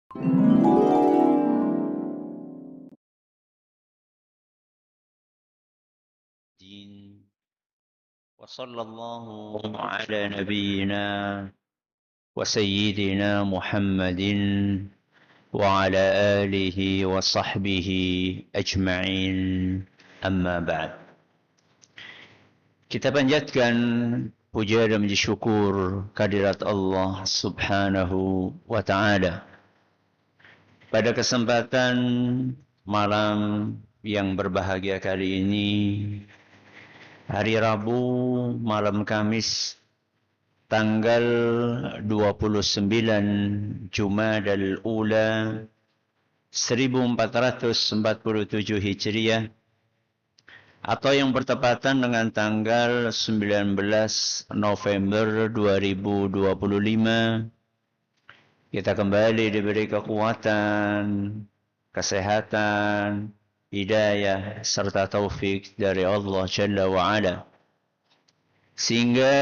وصلى الله على نبينا وسيدنا محمد وعلى آله وصحبه أجمعين أما بعد. Kita panjatkan puja dan puji syukur kehadirat Allah Subhanahu wa taala. Pada kesempatan malam yang berbahagia kali ini, hari Rabu malam Kamis tanggal 29 Jumadal Ula 1447 Hijriah, atau yang bertepatan dengan tanggal 19 November 2025, kita kembali diberi kekuatan, kesehatan, hidayah, serta taufik dari Allah Jalla wa'ala, sehingga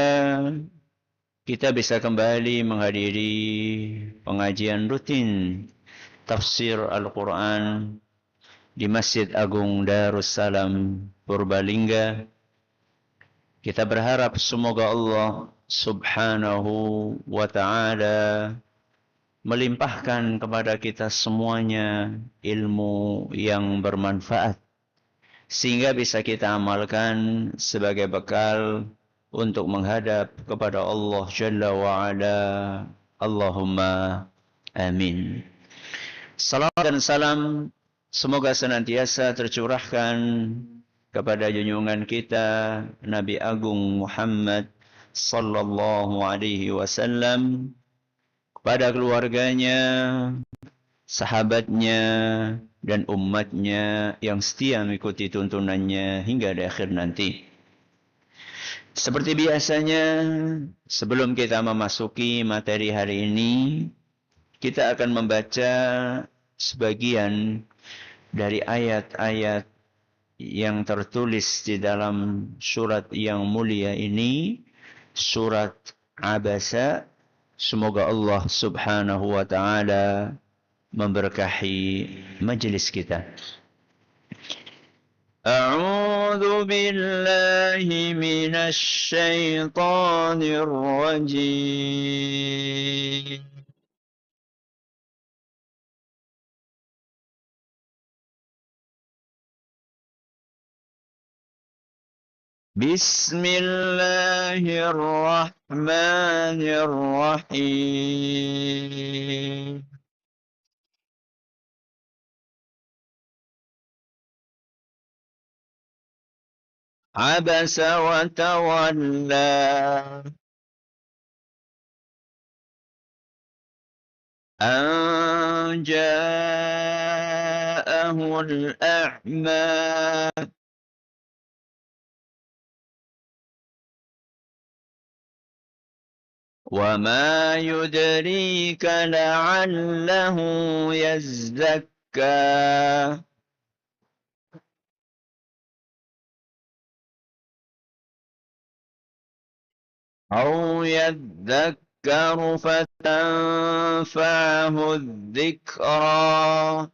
kita bisa kembali menghadiri pengajian rutin tafsir Al-Quran di Masjid Agung Darussalam Purbalingga. Kita berharap semoga Allah Subhanahu wa ta'ala melimpahkan kepada kita semuanya ilmu yang bermanfaat, sehingga bisa kita amalkan sebagai bekal untuk menghadap kepada Allah Jalla wa'ala. Allahumma amin. Salam dan salam semoga senantiasa tercurahkan kepada junjungan kita Nabi Agung Muhammad sallallahu alaihi wasallam, kepada keluarganya, sahabatnya, dan umatnya yang setia mengikuti tuntunannya hingga di akhir nanti. Seperti biasanya, sebelum kita memasuki materi hari ini, kita akan membaca sebagian dari ayat-ayat yang tertulis di dalam surat yang mulia ini, surat Abasa. Semoga Allah Subhanahu wa ta'ala memberkahi majlis kita. A'udzu billahi minasy syaithanir rajim. Bismillahirrahmanirrahim. Abasa wa tawalla an ja'ahu al-a'ma. وَمَا يُدْرِيكَ لَعَلَّهُ يَزَّكَّىٰ أَوْ يَذَّكَّرُ فَتَنفَعَهُ الذِّكْرَىٰ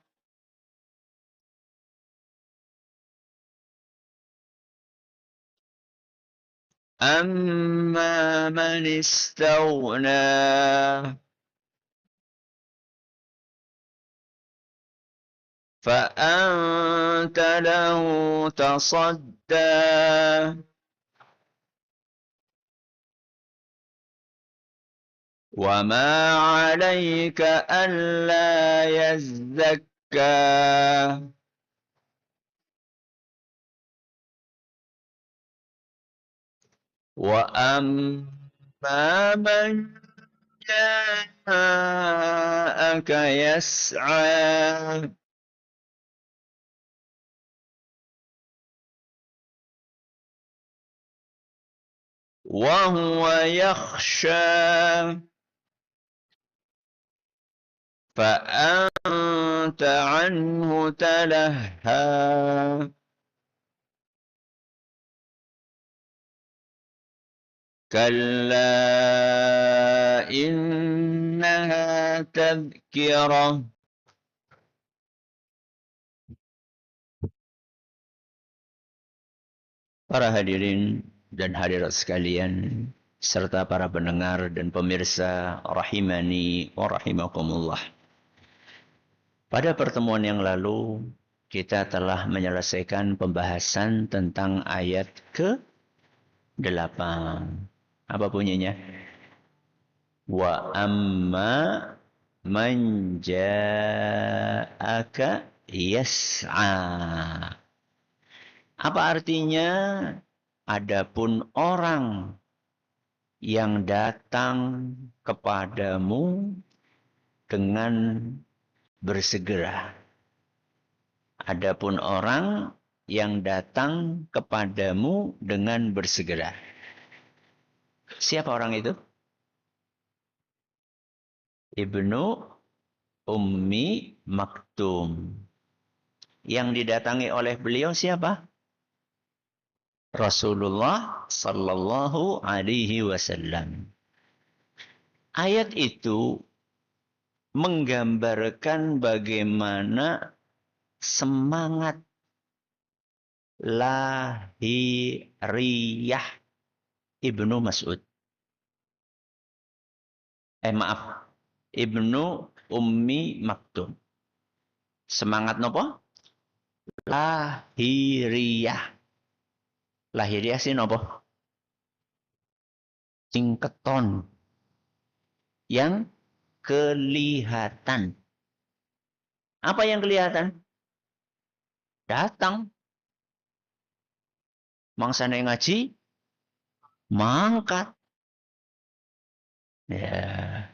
أَمَّا مَنِ اسْتَغْنَىٰ فَأَنتَ لَهُ تَصَدَّىٰ وَمَا عَلَيْكَ أَلَّا يَزَّكَّىٰ وَأَمَّا مَنْ جَاءَكَ يَسْعَىٰ وَهُوَ يَخْشَىٰ فَأَنتَ عَنْهُ تَلَهَّىٰ كلا إنها تذكرة. Para hadirin dan hadirat sekalian, serta para pendengar dan pemirsa rahimani wa rahimakumullah. Pada pertemuan yang lalu, kita telah menyelesaikan pembahasan tentang ayat ke-8. Apa bunyinya? Wa amma man ja'aka yas'a. Apa artinya? Adapun orang yang datang kepadamu dengan bersegera. Adapun orang yang datang kepadamu dengan bersegera. Siapa orang itu? Ibnu Ummi Maktum. Yang didatangi oleh beliau siapa? Rasulullah sallallahu alaihi wasallam. Ayat itu menggambarkan bagaimana semangat lahiriah Ibnu Mas'ud. Ibnu Ummi Maktum. Semangat nopo? Lahiriah. Lahiriah sih nopo? Cingketon. Yang kelihatan. Apa yang kelihatan? Datang. Mangsane ngaji, mangkat. Ya.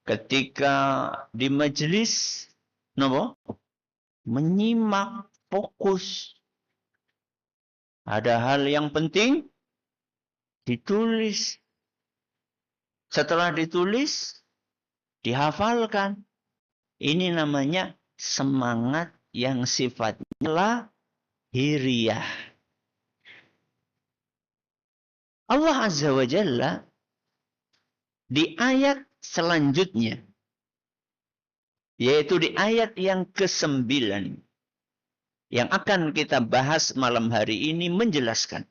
Ketika di majelis, nopo? Menyimak, fokus. Ada hal yang penting, ditulis. Setelah ditulis, dihafalkan. Ini namanya semangat yang sifatnya lahiriah. Allah Azza wa Jalla di ayat selanjutnya, yaitu di ayat yang ke-9, yang akan kita bahas malam hari ini, menjelaskan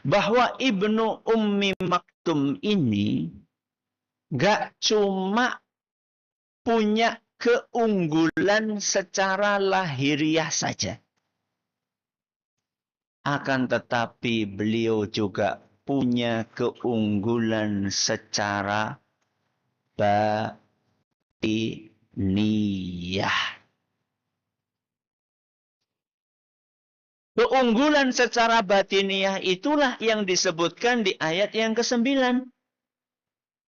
bahwa Ibnu Ummi Maktum ini gak cuma punya keunggulan secara lahiriah saja. Akan tetapi beliau juga punya keunggulan secara batiniyah. Keunggulan secara batiniyah itulah yang disebutkan di ayat yang ke-9.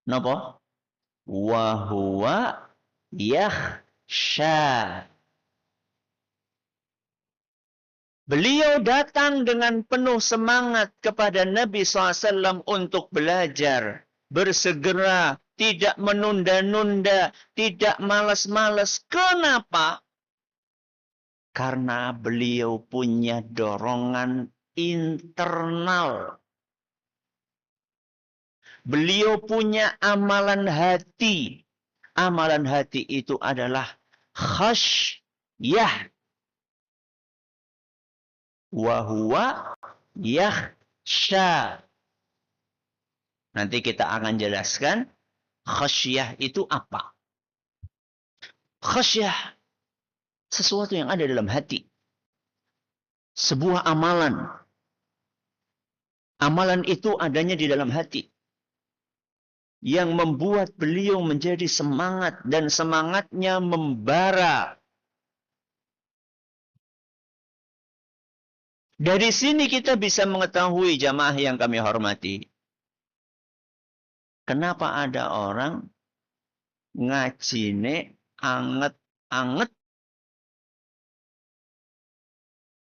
Napa? Wa huwa yakhsha. Beliau datang dengan penuh semangat kepada Nabi SAW untuk belajar, bersegera, tidak menunda-nunda, tidak malas-malas. Kenapa? Karena beliau punya dorongan internal. Beliau punya amalan hati. Amalan hati itu adalah khasyah. Wa huwa yakhsha. Nanti kita akan jelaskan khasyah itu apa. Khasyah, sesuatu yang ada dalam hati. Sebuah amalan. Amalan itu adanya di dalam hati. Yang membuat beliau menjadi semangat. Dan semangatnya membara. Dari sini kita bisa mengetahui, jamaah yang kami hormati. Kenapa ada orang ngajine anget-anget.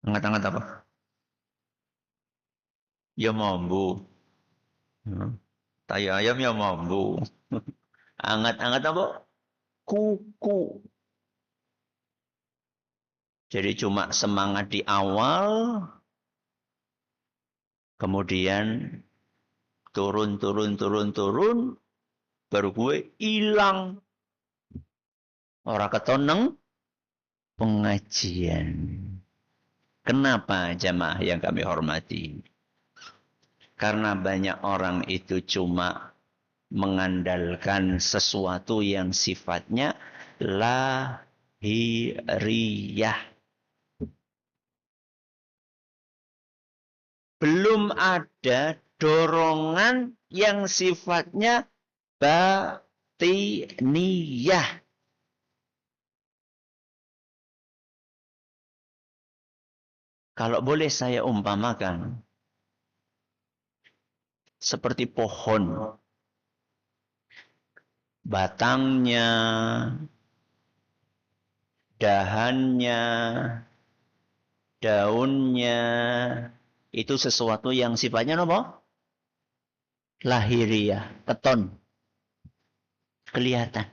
Anget-anget apa? Ya mambu. Tayo ayam ya mambu. Anget-anget apa? Kuku. Jadi cuma semangat di awal. Kemudian turun, baru gue hilang. Orang ketoneng pengajian. Kenapa jamaah yang kami hormati? Karena banyak orang itu cuma mengandalkan sesuatu yang sifatnya lahiriah. Belum ada dorongan yang sifatnya batiniyah. Kalau boleh saya umpamakan, seperti pohon. Batangnya, dahannya, daunnya, itu sesuatu yang sifatnya apa? Lahiriah, keton. Kelihatan.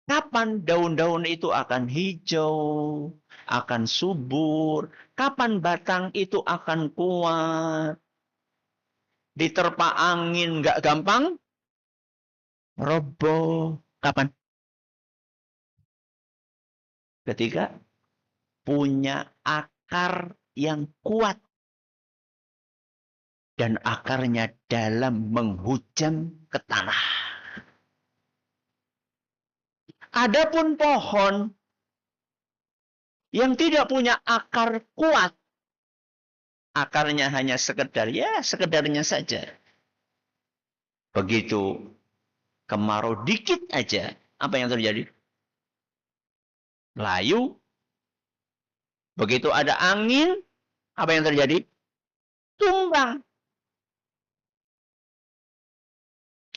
Kapan daun-daun itu akan hijau, akan subur? Kapan batang itu akan kuat? Diterpa angin nggak gampang? Roboh. Kapan? Ketika punya akar yang kuat. Dan akarnya dalam menghujam ke tanah. Adapun pohon yang tidak punya akar kuat, akarnya hanya sekedarnya saja. Begitu kemarau dikit aja, apa yang terjadi? Layu. Begitu ada angin, apa yang terjadi? Tumbang.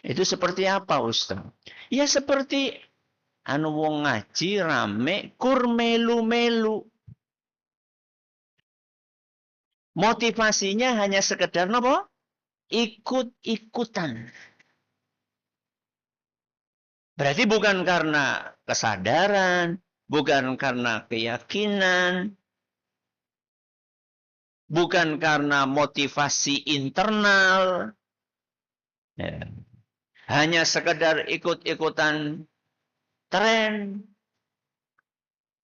Itu seperti apa, Ustaz? Ya seperti wong ngaji rame kur melu-melu. Motivasinya hanya sekedar apa? Ikut-ikutan. Berarti bukan karena kesadaran, bukan karena keyakinan, bukan karena motivasi internal. Ya. Hanya sekedar ikut-ikutan tren.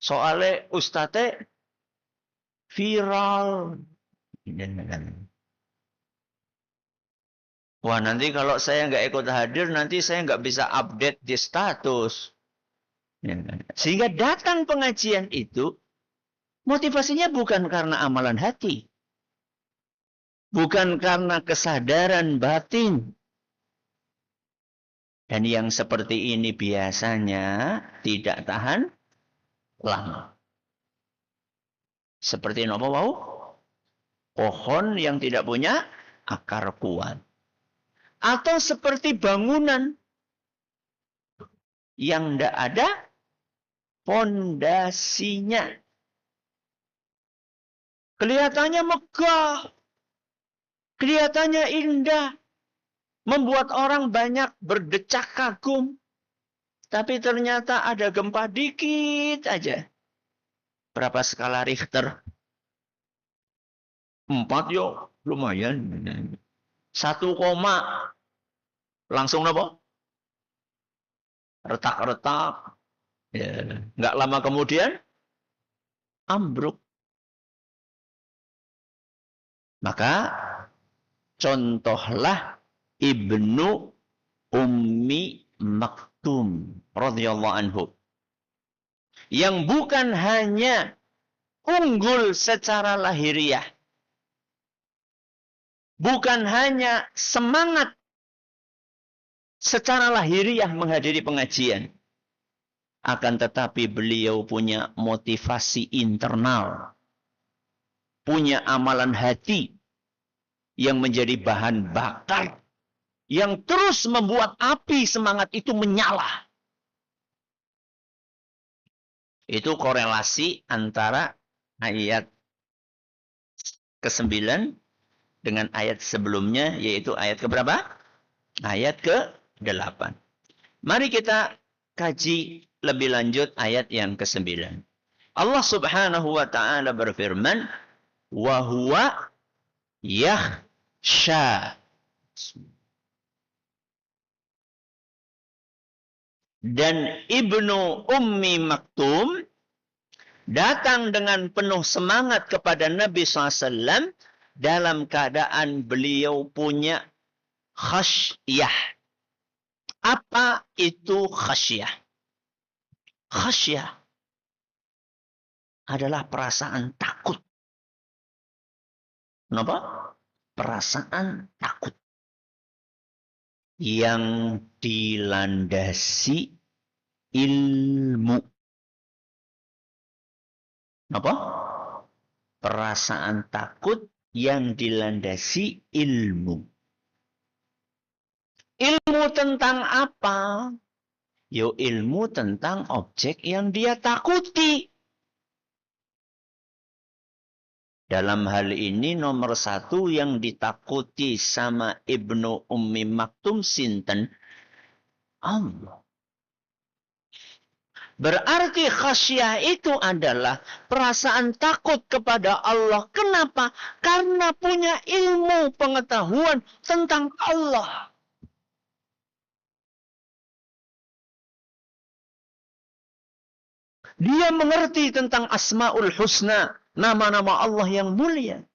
Soalnya ustadz viral. Wah, nanti kalau saya nggak ikut hadir, nanti saya nggak bisa update di status. Sehingga datang pengajian itu, motivasinya bukan karena amalan hati. Bukan karena kesadaran batin. Dan yang seperti ini biasanya tidak tahan lama. Seperti apa mau? Pohon yang tidak punya akar kuat. Atau seperti bangunan yang tidak ada fondasinya. Kelihatannya megah. Kelihatannya indah. Membuat orang banyak berdecak kagum. Tapi ternyata ada gempa dikit aja. Berapa skala Richter? 4 yo, lumayan. 1 koma. Langsung apa? Retak-retak. Ya. Nggak lama kemudian, ambruk. Maka, contohlah Ibnu Ummi Maktum radhiyallahu anhu. Yang bukan hanya unggul secara lahiriah. Bukan hanya semangat secara lahiriah menghadiri pengajian. Akan tetapi beliau punya motivasi internal. Punya amalan hati yang menjadi bahan bakar. Yang terus membuat api semangat itu menyala. Itu korelasi antara ayat ke-9 dengan ayat sebelumnya, yaitu ayat keberapa? Ayat ke-8. Mari kita kaji lebih lanjut ayat yang ke-9. Allah Subhanahu wa ta'ala berfirman, wa huwa yakhsha. Dan Ibnu Ummi Maktum datang dengan penuh semangat kepada Nabi SAW dalam keadaan beliau punya khasyah. Apa itu khasyah? Khasyah adalah perasaan takut. Kenapa? Perasaan takut yang dilandasi ilmu. Apa? Perasaan takut yang dilandasi ilmu. Ilmu tentang apa? Yo, ilmu tentang objek yang dia takuti. Dalam hal ini nomor satu yang ditakuti sama Ibnu Ummi Maktum sinten? Allah. Berarti khasyah itu adalah perasaan takut kepada Allah. Kenapa? Karena punya ilmu pengetahuan tentang Allah. Dia mengerti tentang Asmaul Husna, nama-nama Allah yang mulia.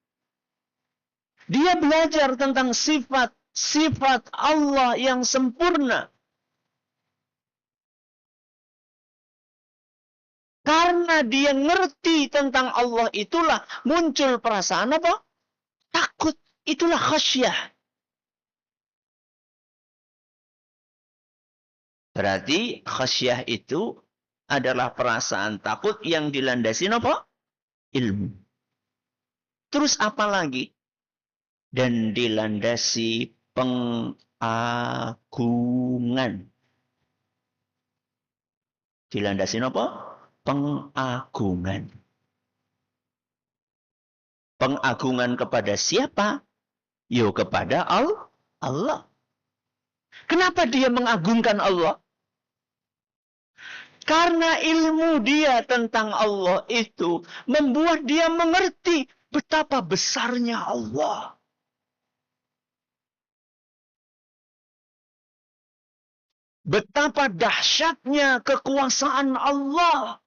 Dia belajar tentang sifat Allah yang sempurna. Karena dia ngerti tentang Allah itulah muncul perasaan apa? Takut. Itulah khasyah. Berarti khasyah itu adalah perasaan takut yang dilandasi apa? Ilmu. Terus apa lagi? Dan dilandasi pengagungan. Dilandasi apa? Pengagungan. Pengagungan kepada siapa? Yo, kepada Allah. Kenapa dia mengagungkan Allah? Karena ilmu dia tentang Allah itu membuat dia mengerti betapa besarnya Allah. Betapa dahsyatnya kekuasaan Allah.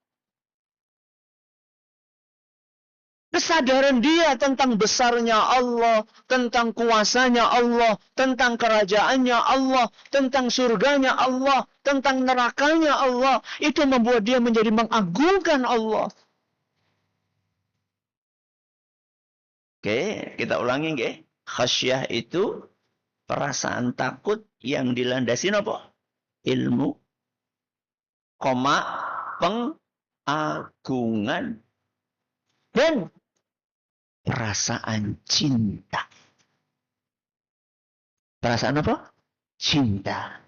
Kesadaran dia tentang besarnya Allah, tentang kuasanya Allah, tentang kerajaannya Allah, tentang surganya Allah, tentang nerakanya Allah. Itu membuat dia menjadi mengagungkan Allah. Oke, kita ulangi nggih. Khasyah itu perasaan takut yang dilandasi apa? Ilmu, pengagungan, dan perasaan cinta. Perasaan apa? Cinta.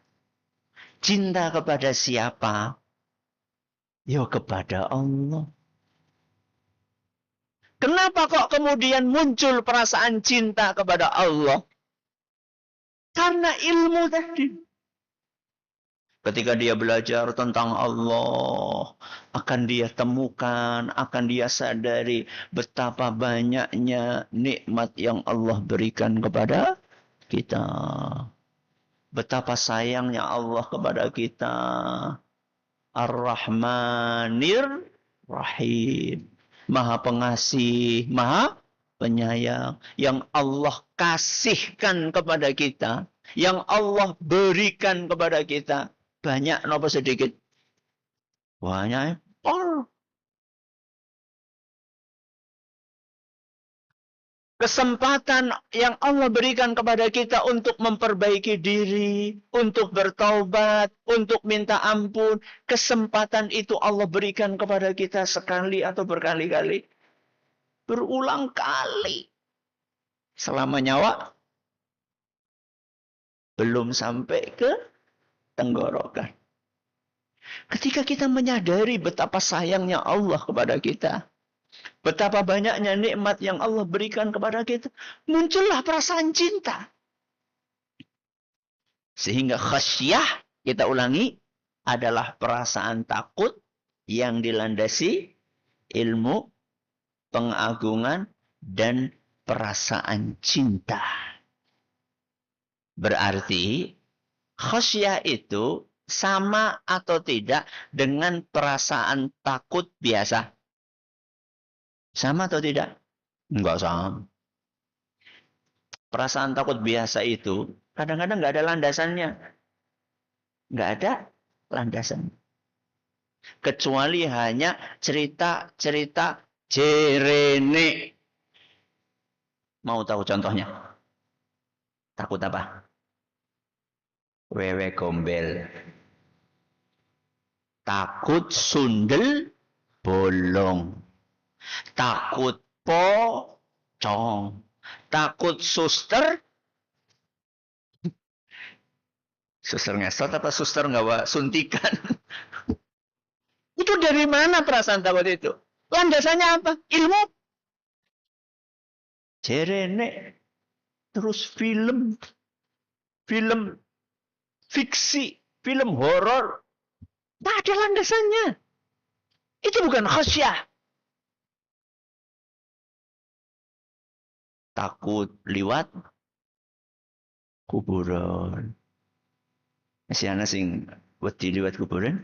Cinta kepada siapa? Ya, kepada Allah. Kenapa kok kemudian muncul perasaan cinta kepada Allah? Karena ilmu tadi. Ketika dia belajar tentang Allah, akan dia temukan, akan dia sadari betapa banyaknya nikmat yang Allah berikan kepada kita. Betapa sayangnya Allah kepada kita. Ar-Rahmanir Rahim. Maha pengasih, maha penyayang. Yang Allah kasihkan kepada kita. Yang Allah berikan kepada kita. Banyak napa sedikit? Banyak. Kesempatan yang Allah berikan kepada kita untuk memperbaiki diri, untuk bertaubat, untuk minta ampun. Kesempatan itu Allah berikan kepada kita sekali atau berkali-kali. Berulang kali. Selama nyawa belum sampai ke tenggorokan. Ketika kita menyadari betapa sayangnya Allah kepada kita, betapa banyaknya nikmat yang Allah berikan kepada kita, muncullah perasaan cinta. Sehingga khasyah, kita ulangi, adalah perasaan takut yang dilandasi ilmu, pengagungan, dan perasaan cinta. Berarti khasyah itu sama atau tidak dengan perasaan takut biasa? Sama atau tidak? Enggak sama. Perasaan takut biasa itu kadang-kadang nggak ada landasannya. Nggak ada landasan. Kecuali hanya cerita-cerita jerene. Mau tahu contohnya? Takut apa? Wewe gombel. Takut sundel bolong. Takut pocong. Takut suster. Suster ngesot apa suster nggak suntikan? Itu dari mana perasaan takut itu? Landasannya apa? Ilmu. Jerene. Terus film fiksi, film horor. Tidak ada landasannya. Itu bukan khasyah. Takut liwat kuburan. Masih ana sing wedi liwat kuburan.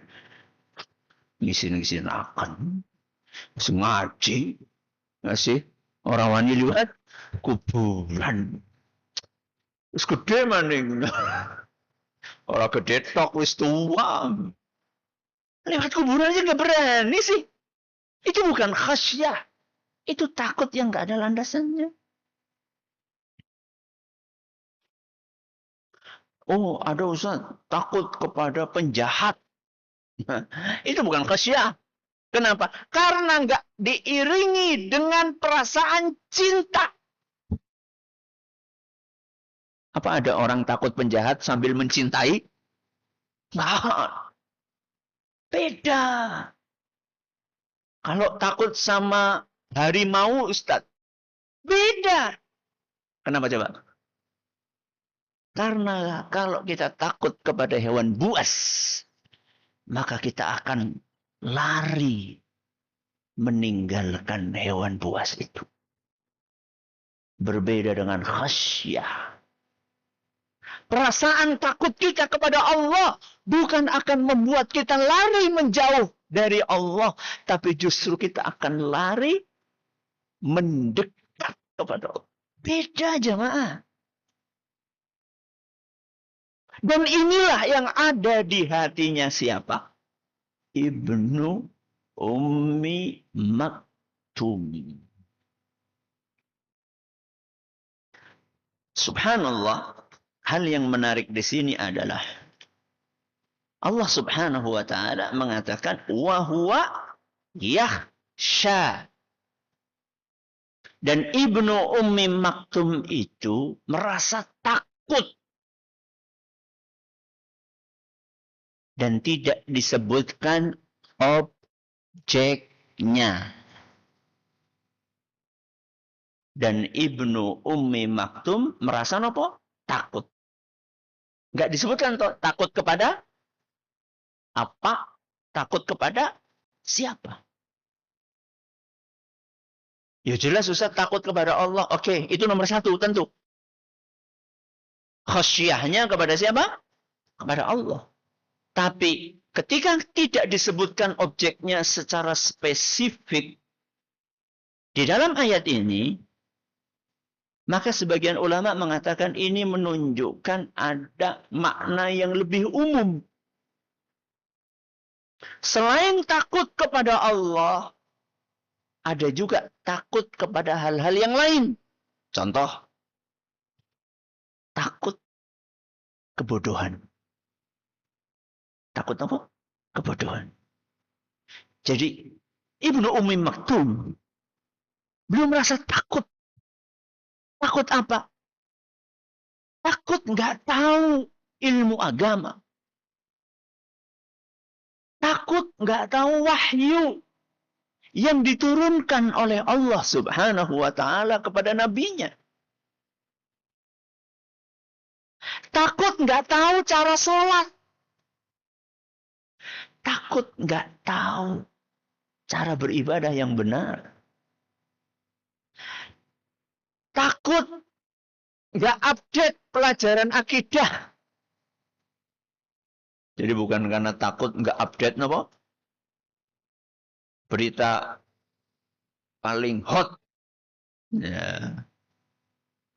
Ngisin akan. Masih ngaji. Masih orang wani liwat kuburan. Wis gede maning. Orang gede tok wis tua. Lewat kuburan aja nggak berani sih. Itu bukan khasyah. Itu takut yang nggak ada landasannya. Oh, ada Ustaz, takut kepada penjahat. Itu bukan khasyah. Kenapa? Karena nggak diiringi dengan perasaan cinta. Apa ada orang takut penjahat sambil mencintai? Nggak. Beda. Kalau takut sama harimau, Ustaz. Beda. Kenapa coba? Karena kalau kita takut kepada hewan buas, maka kita akan lari meninggalkan hewan buas itu. Berbeda dengan khasyah. Perasaan takut kita kepada Allah bukan akan membuat kita lari menjauh dari Allah, tapi justru kita akan lari mendekat kepada Allah. Beda jemaah. Dan inilah yang ada di hatinya siapa? Ibnu Ummi Maktum. Subhanallah, hal yang menarik di sini adalah Allah Subhanahu wa taala mengatakan wa huwa yakhsha. Dan Ibnu Ummi Maktum itu merasa takut. Dan tidak disebutkan objeknya. Dan Ibnu Ummi Maktum merasa nopo? Takut. Enggak disebutkan toh, takut kepada apa? Takut kepada siapa? Ya jelas Ustaz, takut kepada Allah. Oke, itu nomor satu tentu. Khasyahnya kepada siapa? Kepada Allah. Tapi ketika tidak disebutkan objeknya secara spesifik di dalam ayat ini, maka sebagian ulama mengatakan ini menunjukkan ada makna yang lebih umum. Selain takut kepada Allah, ada juga takut kepada hal-hal yang lain. Contoh, takut kebodohan. Takut apa? Kebodohan. Jadi, Ibnu Ummi Maktum belum merasa takut. Takut apa? Takut nggak tahu ilmu agama. Takut nggak tahu wahyu yang diturunkan oleh Allah Subhanahu wa taala kepada nabinya. Takut nggak tahu cara sholat. Takut nggak tahu cara beribadah yang benar. takut nggak update pelajaran akidah. Jadi bukan karena takut nggak update apa? Berita paling hot. Ya.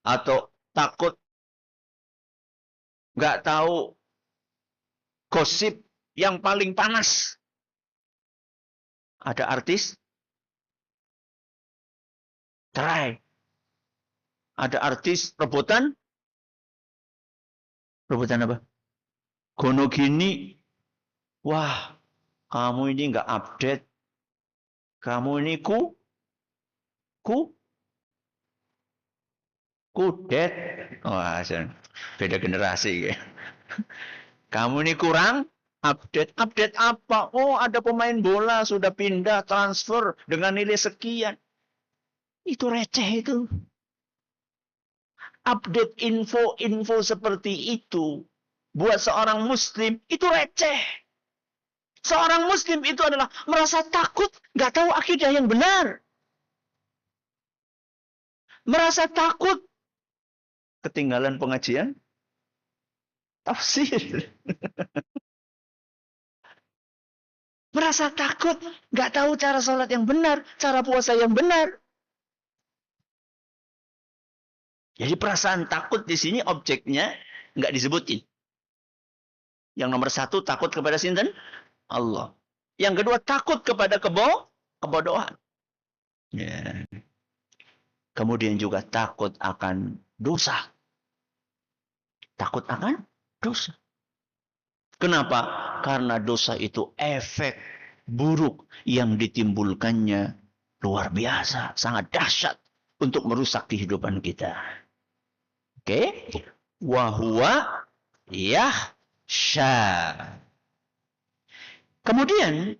Atau takut nggak tahu gosip yang paling panas. Ada artis cerai. Ada artis rebutan. Rebutan apa? Gono gini. Wah, kamu ini nggak update. Kamu ini kudet. Wah, beda generasi. Kamu ini kurang update. Update apa? Oh, ada pemain bola sudah pindah transfer dengan nilai sekian. Itu receh itu. Update info-info seperti itu buat seorang muslim itu receh. Seorang muslim itu adalah merasa takut nggak tahu akidah yang benar. Merasa takut ketinggalan pengajian tafsir. Merasa takut nggak tahu cara sholat yang benar, cara puasa yang benar. Jadi perasaan takut di sini objeknya nggak disebutin. Yang nomor satu takut kepada sinten? Allah. Yang kedua takut kepada kebodohan. Ya. Kemudian juga takut akan dosa. Takut akan dosa. Kenapa? Karena dosa itu efek buruk yang ditimbulkannya luar biasa, sangat dahsyat untuk merusak kehidupan kita. Oke? Wahuwa yahsya. Kemudian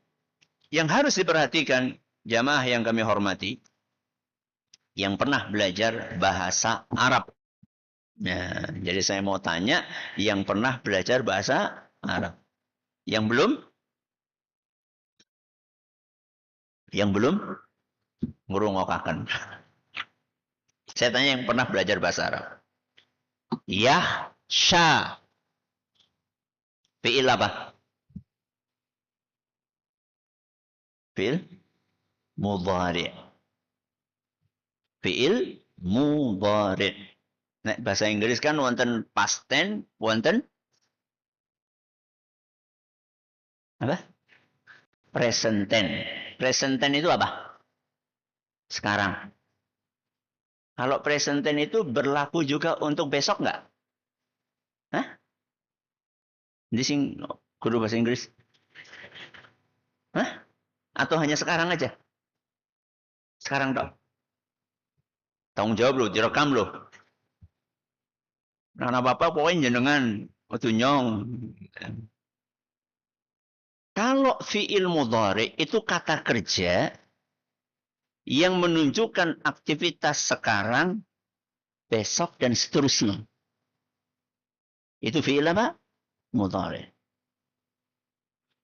yang harus diperhatikan jamaah yang kami hormati, yang pernah belajar bahasa Arab. Nah, jadi saya mau tanya yang pernah belajar bahasa Arab. Yang belum? Yang belum? Ngurungokakan. Saya tanya yang pernah belajar bahasa Arab. Yahsya. Fi'il apa? Fi'il mudhari'. Fi'il mudhari'. Nek bahasa Inggris kan wonten past tense, wonten apa? Present tense. Present tense itu apa? Sekarang. Kalau present tense itu berlaku juga untuk besok nggak? Hah? Di sing guru bahasa Inggris? Hah? Atau hanya sekarang aja? Sekarang dong. Tanggung jawab loh, direkam loh. Nah, bapak poin jenengan itu nyong. Kalau fi'il mudhari itu kata kerja yang menunjukkan aktivitas sekarang, besok, dan seterusnya. Itu fi'il apa? Mudhari.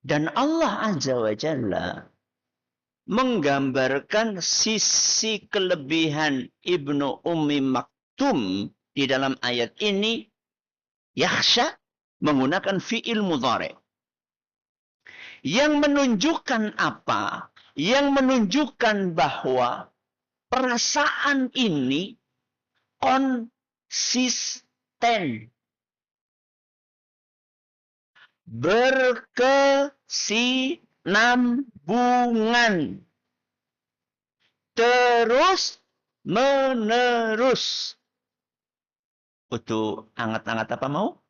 Dan Allah Azza wa Jalla menggambarkan sisi kelebihan Ibnu Ummi Maktum di dalam ayat ini, yakhsha, menggunakan fi'il mudhari. Yang menunjukkan apa? Yang menunjukkan bahwa perasaan ini konsisten. Berkesinambungan. Terus menerus. Itu anget-anget apa mau?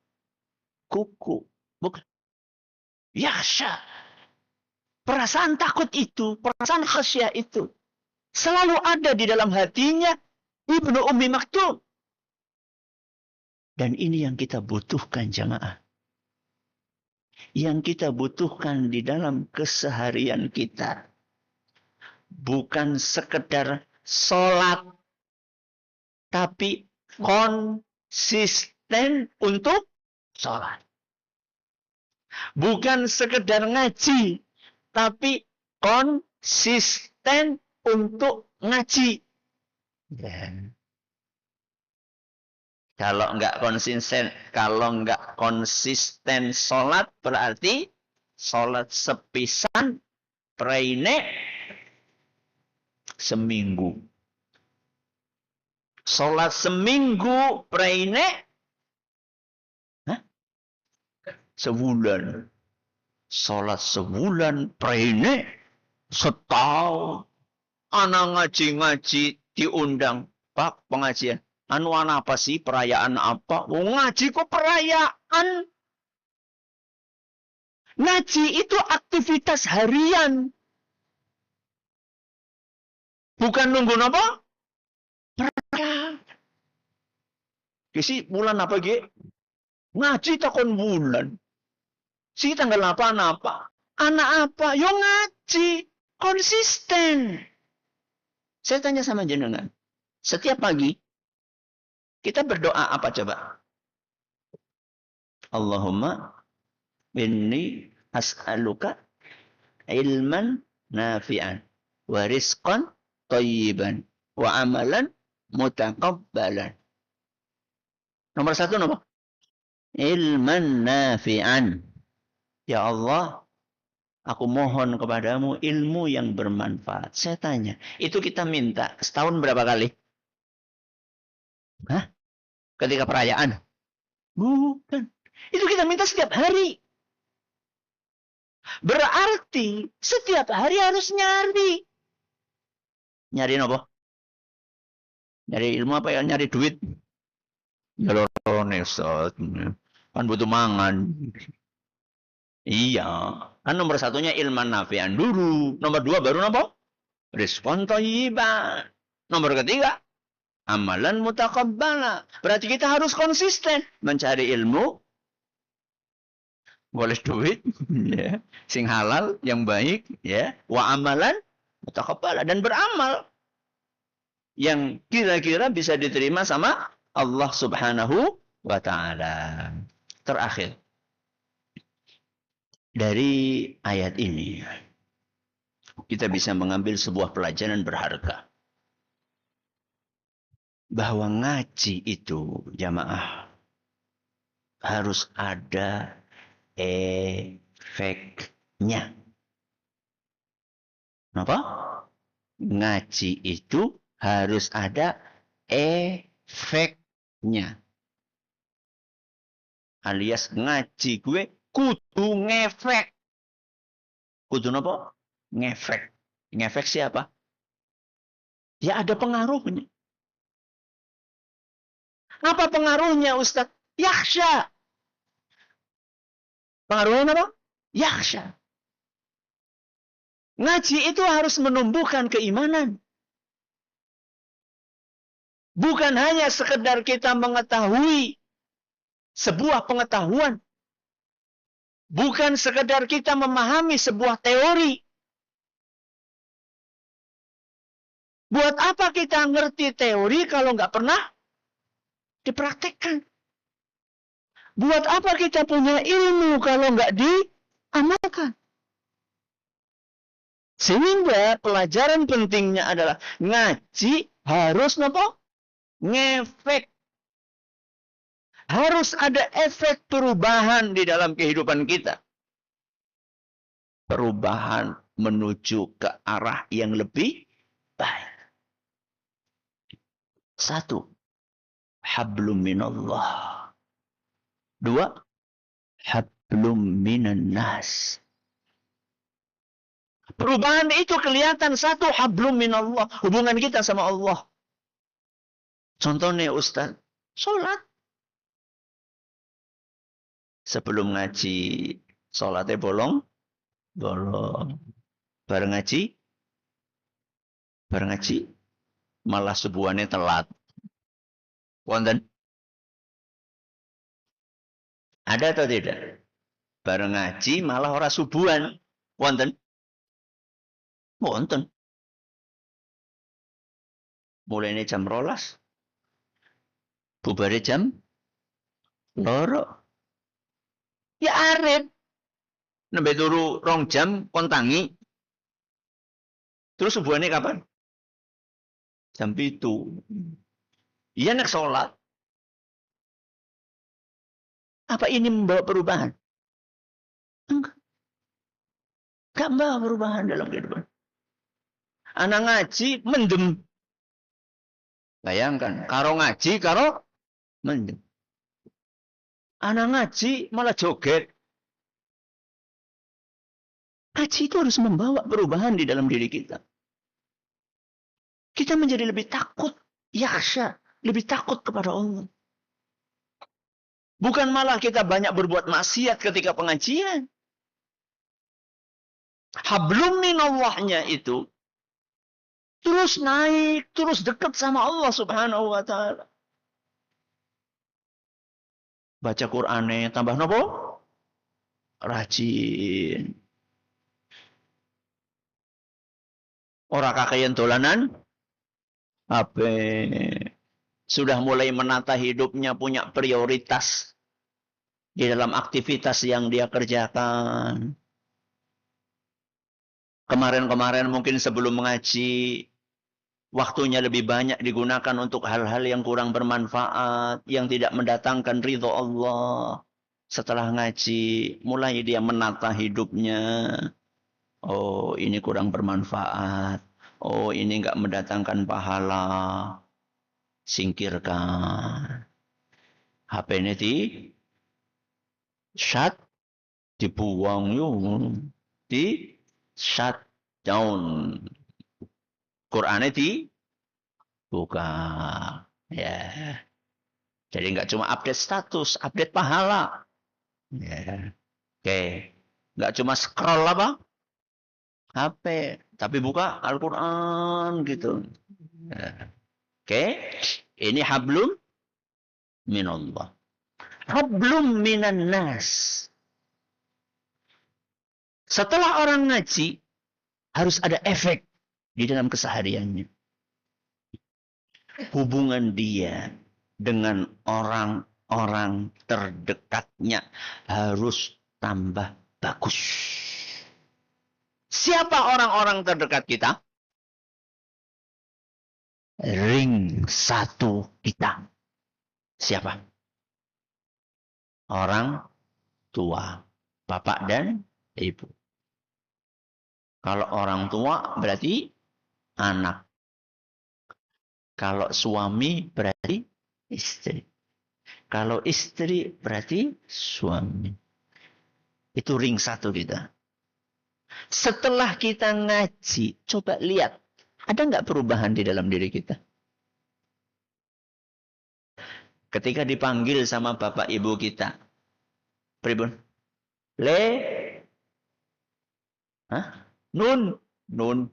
Kuku. Bukan. Yakhsha. Perasaan takut itu, perasaan khasyah itu selalu ada di dalam hatinya Ibnu Ummi Maktum. Dan ini yang kita butuhkan jamaah. Yang kita butuhkan di dalam keseharian kita. Bukan sekedar sholat. Tapi konsisten untuk sholat. Bukan sekedar ngaji. Tapi konsisten untuk ngaji. Kalau nggak konsisten sholat berarti sholat sepisan praine seminggu. Sholat seminggu praine sebulan. Sholat sebulan praine setahun. Anak ngaji-ngaji diundang. Pak, pengajian. Anuan apa sih? Perayaan apa? Oh, ngaji kok perayaan? Ngaji itu aktivitas harian. Bukan nunggu apa? Perayaan. Kisi bulan apa, Ge? Ngaji takon bulan. Si tanggal apa? Anak apa? Yo ngaji. Konsisten. Saya tanya sama jenengan. Setiap pagi, kita berdoa apa coba? Allahumma inni as'aluka ilman nafi'an wa rizqan thayyiban wa amalan mutaqabbalan. Nomor 1 apa? Ilman nafi'an. Ya Allah, aku mohon kepadamu ilmu yang bermanfaat. Saya tanya, itu kita minta setahun berapa kali? Hah? Ketika perayaan? Bukan. Itu kita minta setiap hari. Berarti setiap hari harus nyari. Nyari apa? Nyari ilmu apa ya? Nyari duit. Ya lorone, Ustaz. Kan butuh mangan. Iya. Kan nomor 1-nya ilman nafi'an dulu. Nomor 2 baru apa? Respon thayyiban. Nomor 3, amalan mutaqabbala. Berarti kita harus konsisten mencari ilmu, boleh duit, ya, sing halal, yang baik, ya, wa amalan mutaqabbala, dan beramal yang kira-kira bisa diterima sama Allah Subhanahu wa taala. Terakhir, dari ayat ini kita bisa mengambil sebuah pelajaran berharga. Bahwa ngaji itu, jamaah, harus ada efeknya. Kenapa? Ngaji itu harus ada efeknya. Alias ngaji gue kudu ngefek. Kudu apa? Ngefek. Ngefek siapa? Ya ada pengaruhnya. Apa pengaruhnya, Ustaz? Yakhsha. Pengaruhnya apa? Yakhsha. Ngaji itu harus menumbuhkan keimanan. Bukan hanya sekedar kita mengetahui sebuah pengetahuan. Bukan sekedar kita memahami sebuah teori. Buat apa kita ngerti teori kalau nggak pernah dipraktekkan? Buat apa kita punya ilmu kalau nggak diamalkan? Sehingga pelajaran pentingnya adalah ngaji harus apa? Ngefek. Harus ada efek perubahan di dalam kehidupan kita. Perubahan menuju ke arah yang lebih baik. 1. Hablum minallah. 2. Hablum minan nas. Perubahan itu kelihatan. 1. Hablum minallah. Hubungan kita sama Allah. Contohnya Ustaz. Sholat. Sebelum ngaji, sholatnya bolong. Bareng ngaji. Malah subuhannya telat. Wonten? Ada atau tidak? Bareng ngaji malah ora subuhan. Wonten? Wonten. Mulainya jam 12. Bubare jam 2. Ya arep. Nembe turu 2 jam kon tangi. Terus subuhannya kapan? Jam 7. Iya nek sholat. Apa ini membawa perubahan? Enggak. Enggak membawa perubahan dalam kehidupan. Anak ngaji, mendem. Bayangkan, karo ngaji, karo mendem. Anak ngaji, malah joget. Ngaji itu harus membawa perubahan di dalam diri kita. Kita menjadi lebih takut. Yaksha, lebih takut kepada Allah. Bukan malah kita banyak berbuat maksiat ketika pengajian. Hablum minallahnya itu terus naik, terus dekat sama Allah Subhanahu wa taala. Baca Qur'ane tambah nopo? Rajin. Ora kakeyan dolanan HP. Sudah mulai menata hidupnya, punya prioritas di dalam aktivitas yang dia kerjakan. Kemarin-kemarin mungkin sebelum mengaji, waktunya lebih banyak digunakan untuk hal-hal yang kurang bermanfaat, yang tidak mendatangkan ridho Allah. Setelah ngaji, mulai dia menata hidupnya. Oh, ini kurang bermanfaat. Oh, ini enggak mendatangkan pahala. Singkirkan. HP ini shut, dibuang yuk. Di shut down. Qur'annya dibuka. Ya. Jadi enggak cuma update status, update pahala. Ya. Oke. Enggak cuma scroll apa? HP, tapi buka Al-Qur'an gitu. Ya. Oke. Ini hablum minallah. Hablum minan nas. Setelah orang ngaji, harus ada efek di dalam kesehariannya. Hubungan dia dengan orang-orang terdekatnya harus tambah bagus. Siapa orang-orang terdekat kita? Ring satu kita. Siapa? Orang tua. Bapak dan ibu. Kalau orang tua berarti anak. Kalau suami berarti istri. Kalau istri berarti suami. Itu ring satu kita. Setelah kita ngaji, coba lihat. Ada nggak perubahan di dalam diri kita? Ketika dipanggil sama bapak ibu kita. Pribun? Le? Hah? Nun? Nun?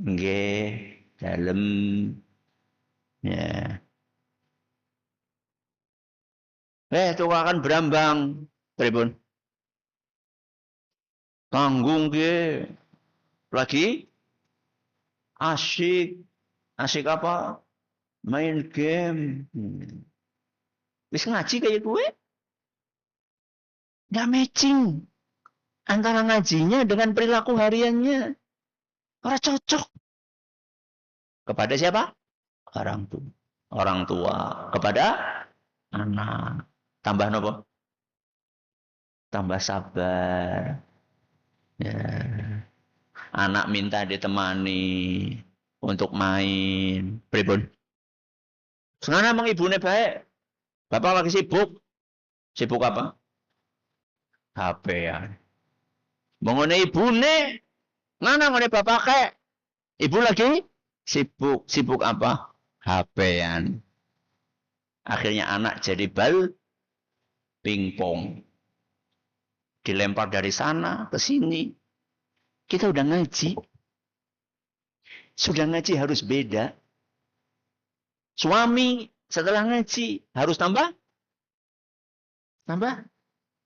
Nggih, dalem. Ya. Tukakan berambang. Pribun? Tanggung nggih. Lagi asik. Asik apa? Main game. Wis ngaji kayak gue? Nggak matching. Antara ngajinya dengan perilaku hariannya. Orang cocok. Kepada siapa? Orang tua. Orang tua. Kepada anak. Tambah nopo? Tambah sabar. Ya. Anak minta ditemani untuk main. Pripun? Sekarang emang ibunya baik. Bapak lagi sibuk. Sibuk apa? HP ya. Mengone ibune. Mana ngone bapak kek? Ibu lagi sibuk. Sibuk apa? HP-an. Akhirnya anak jadi bal pingpong. Dilempar dari sana ke sini. Kita udah ngaji. Sudah ngaji harus beda. Suami setelah ngaji harus tambah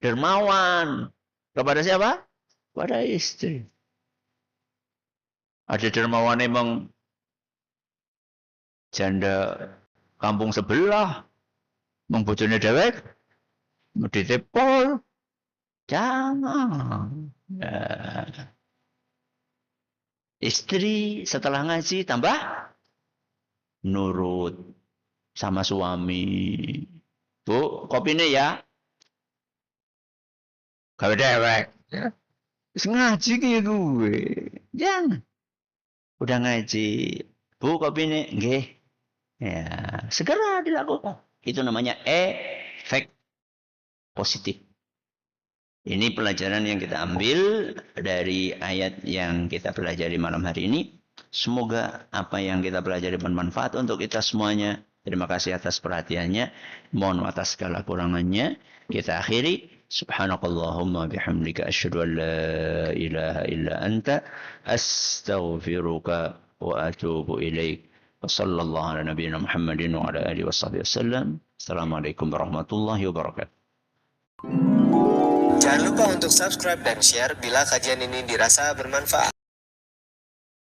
dermawan. Kepada siapa? Kepada istri. Ada dermawan emang janda kampung sebelah. Membojone dewek. Ditepol. Jangan. Ya. Istri setelah ngaji tambah nurut sama suami. Bu, kopinya ya. Gawe dewek. Ya. Wis ngaji ki gue. Jangan. Udah ngaji. Bu, kopinya nggih. Ya, segera dilakukan. Itu namanya efek positif. Ini pelajaran yang kita ambil dari ayat yang kita pelajari malam hari ini. Semoga apa yang kita pelajari bermanfaat untuk kita semuanya. Terima kasih atas perhatiannya. Mohon atas segala kurangannya. Kita akhiri. Subhanakallahumma bihamdika asyhadu an la ilaha illa anta astaghfiruka wa atubu ilaik. Wa sallallahu ala nabiyyina Muhammadin wa ala alihi wasallam. Assalamualaikum warahmatullahi wabarakatuh. Jangan lupa untuk subscribe dan share bila kajian ini dirasa bermanfaat.